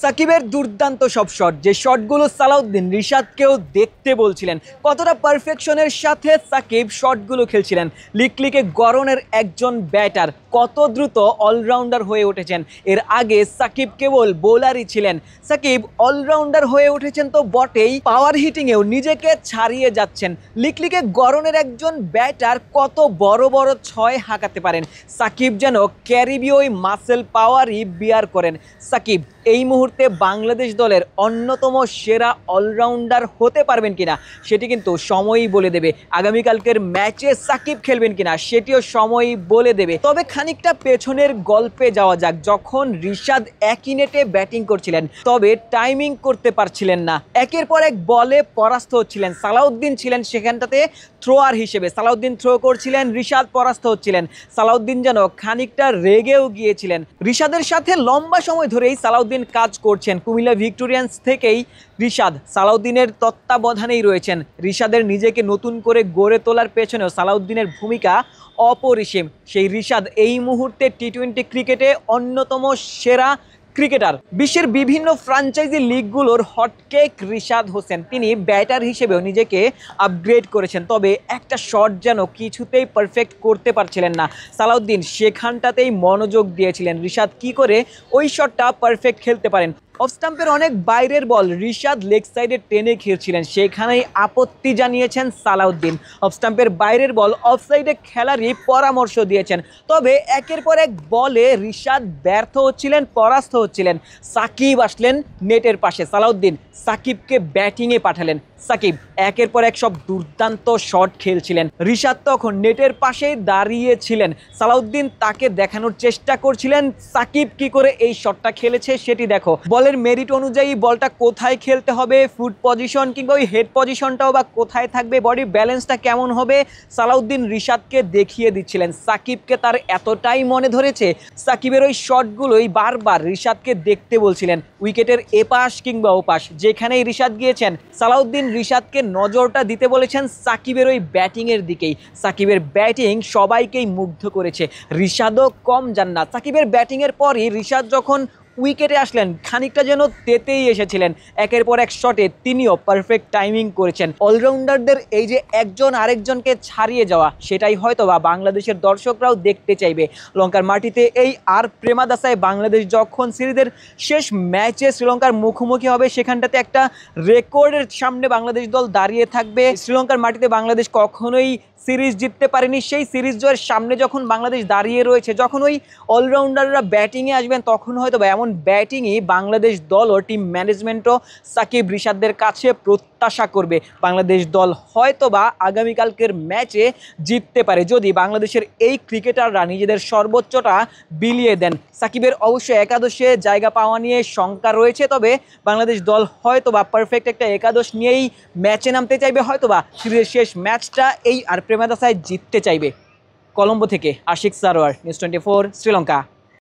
সাকিবের দুর্দান্ত সব শট, যে শটগুলো সালাউদ্দিন রিশাদকেও দেখতে বলছিলেন। কতটা পারফেকশনের সাথে সাকিব শটগুলো খেলছিলেন। লিকলিকে গড়নের একজন ব্যাটার কত দ্রুত অলরাউন্ডার হয়ে উঠেছেন। এর আগে সাকিব কেবল বোলারই ছিলেন, সাকিব অলরাউন্ডার হয়ে উঠেছেন তো বটেই, পাওয়ার হিটিংয়েও নিজেকে ছাড়িয়ে যাচ্ছেন। লিকলিকে গড়নের একজন ব্যাটার কত বড় বড় ছয় হাঁকাতে পারেন। সাকিব যেন ক্যারিবীয় মাসেল পাওয়ারই বিয়ার করেন। সাকিব এই মুহূর্তে বাংলাদেশ দলের অন্যতম সেরা অলরাউন্ডার হতে পারবেন কিনা সেটি কিন্তু সময়ই বলে দেবে। আগামীকালকের ম্যাচে সাকিব খেলবেন কিনা সেটিও সময়ই বলে দেবে। তবে খানিকটা পেছনের গল্পে যাওয়া যাক। যখন রিশাদ একই নেটে ব্যাটিং করছিলেন তবে টাইমিং করতে পারছিলেন না, একের পর এক বলে পরাস্ত হচ্ছিলেন। সালাউদ্দিন ছিলেন সেখানটাতে থ্রোয়ার হিসেবে, সালাউদ্দিন থ্রো করছিলেন, রিশাদ পরাস্ত হচ্ছিলেন। সালাউদ্দিন যেন খানিকটা রেগেও গিয়েছিলেন। রিশাদের সাথে লম্বা সময় ধরেই সালাউদ্দিন কাজ করছেন। কুমিল্লা ভিক্টোরিয়ান্স থেকেই রিশাদ সালাউদ্দিনের তত্ত্বাবধানেই রয়েছেন। রিশাদের নিজেকে নতুন করে গড়ে তোলার পেছনেও সালাউদ্দিনের ভূমিকা অপরিসীম। সেই রিশাদ এই মুহূর্তে টি-20 ক্রিকেটে অন্যতম সেরা ক্রিকেটার। বিশ্বের বিভিন্ন ফ্র্যাঞ্চাইজি লিগগুলোর হটকেক রিশাদ হোসেন। তিনি ব্যাটার হিসেবেও নিজেকে আপগ্রেড করেছেন, তবে একটা শট যেন কিছুতেই পারফেক্ট করতে পারছিলেন না। সালাউদ্দিন সেখানটাতেই মনোযোগ দিয়েছিলেন রিশাদ কি করে ওই শটটা পারফেক্ট খেলতে পারেন। অফ স্টাম্পের অনেক বাইরের বল রিশাদ লেগ সাইডে টেনে খেলছিলেন, সেখানেই আপত্তি জানিয়েছেন সালাউদ্দিন। অফ স্টাম্পের বাইরের বল অফ সাইডে খেলারই পরামর্শ দিয়েছেন। তবে একের পর এক বলে রিশাদ ব্যর্থ হচ্ছিলেন, পরাস্ত হচ্ছিলেন। সাকিব আসলেন নেটের পাশে, সালাউদ্দিন সাকিবকে ব্যাটিংয়ে পাঠালেন। সাকিব একের পর এক সব দুর্দান্ত শট খেলছিলেন। রিশাদ তখন নেটের পাশেই দাঁড়িয়েছিলেন। সালাউদ্দিন তাকে দেখানোর চেষ্টা করছিলেন সাকিব কি করে এই শটটা খেলেছে সেটি দেখো, বলের মেরিট অনুযায়ী বলটা কোথায় খেলতে হবে, ফুট পজিশন কিংবা ওই হেড পজিশনটাও বা কোথায় থাকবে, বডি ব্যালেন্সটা কেমন হবে, সালাউদ্দিন রিশাদকে দেখিয়ে দিচ্ছিলেন। সাকিবকে তার এতটাই মনে ধরেছে, সাকিবের ওই শটগুলোই বারবার রিশাদকে দেখতে বলছিলেন। উইকেটের এপাশ কিংবা ওপাশ যেখানেই রিশাদ গিয়েছেন, সালাউদ্দিন রিশাদকে নজরটা দিতে বলেছেন সাকিবের ওই ব্যাটিংয়ের দিকেই। সাকিবের ব্যাটিং সবাইকেই মুগ্ধ করেছে, রিশাদও কম যান না। সাকিবের ব্যাটিংয়ের পরই রিশাদ যখন উইকেটে আসলেন খানিকটা যেন তেতেই এসেছিলেন। একের পর এক শটে তিনিও পারফেক্ট টাইমিং করেছেন। অলরাউন্ডারদের এই যে একজন আরেকজনকে ছাড়িয়ে যাওয়া, সেটাই হয়তো বা বাংলাদেশের দর্শকরাও দেখতে চাইবে। লঙ্কার মাটিতে এই আর প্রেমাদাসায় বাংলাদেশ যখন সিরিজের শেষ ম্যাচে শ্রীলঙ্কার মুখোমুখি হবে, সেখানটাতে একটা রেকর্ডের সামনে বাংলাদেশ দল দাঁড়িয়ে থাকবে। শ্রীলঙ্কার মাটিতে বাংলাদেশ কখনোই সিরিজ জিততে পারেনি, সেই সিরিজ জয়ের সামনে যখন বাংলাদেশ দাঁড়িয়ে রয়েছে, যখন ওই অলরাউন্ডাররা ব্যাটিংয়ে আসবেন, তখন হয়তো বা এমন ব্যাটিংই বাংলাদেশ দল ও টিম ম্যানেজমেন্টও সাকিব রিশাদদের কাছে প্রত্যাশা করবে। বাংলাদেশ দল হয়তো বা আগামীকালকের ম্যাচে জিততে পারে যদি বাংলাদেশের এই ক্রিকেটাররা নিজেদের সর্বোচ্চটা বিলিয়ে দেন। সাকিবের অবশ্যই একাদশে জায়গা পাওয়া নিয়ে শঙ্কা রয়েছে, তবে বাংলাদেশ দল হয়তো বা পারফেক্ট একটা একাদশ নিয়েই ম্যাচে নামতে চাইবে, হয়তো বা সিরিজের শেষ ম্যাচটা এই আর প্রেমাদাসায় জিততে চাইবে। কলম্বো থেকে আশিক সারোয়ার, নিউজ 24 শ্রীলঙ্কা।